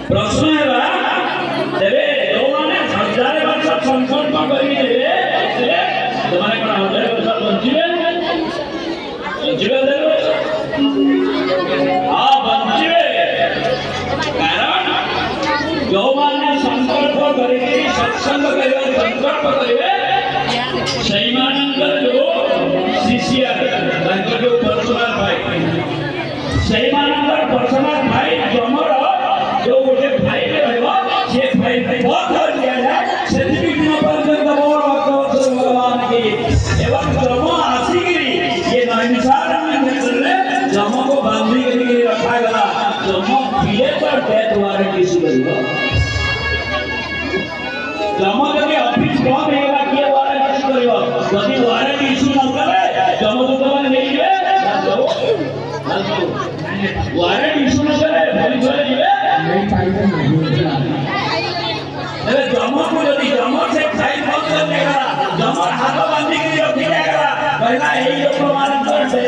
प्रश्न है तेरे जो माने हजार वर्ष संकल्प करी दे तुम्हारे कोन हजार वर्ष बंचिबे बंचिबे हां बंचिबे कारण जो माने संकल्प करी सत्संग करियो संकल्प करिवे सही मानंकर जो शिष्य तांकर जो पर्सनल भाई सही मानंकर पर्सनल भाई जमर जो गोटे भाई रहबो से भाई बहुत कर दिया जाए सेति दिन पर्यंत मोर भक्त भगवान की एवं जम आसीगिरी ये नैमिषार में जम को बांधी के रखा गला जम पीले पर डेथ वारंटी इशू करिवो जम जदि ऑफिस कम हेला के वारंटी इशू करिवो जदि वारंटी इशू न करे जम दूत मान नहीं जे वारंटी इशू न करे पुलिस वाले जीवे नहीं पाइबे नहीं अरे जमा को यदि जमा से फाइल बंद कर देगा जमा हाथ बांधी के रखी जाएगा पहला यही जो प्रमाण कर दे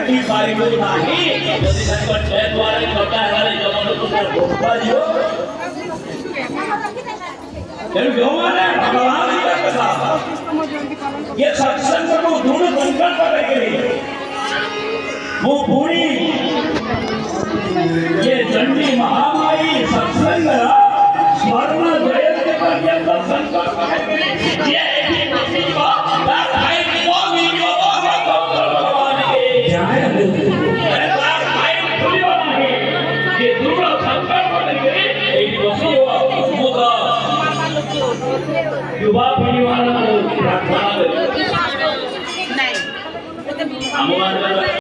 की बारी को नहीं यदि संकट है द्वारा छोटा है वाले जमा तो भोपा जियो फिर जो माने भगवान की कथा ये सत्संग को दृढ़ संकल्प करके वो पूरी ये चंडी महामाई सत्संग स्वर्ण जयंती पर्यंत संकल्प करके ये एक बात भाई को वीडियो भगवान के जय अरे बात भाई खुलियो नहीं ये दूर संकल्प करके एक वसीयो मुदा युवा पीढ़ी वाला प्रार्थना नहीं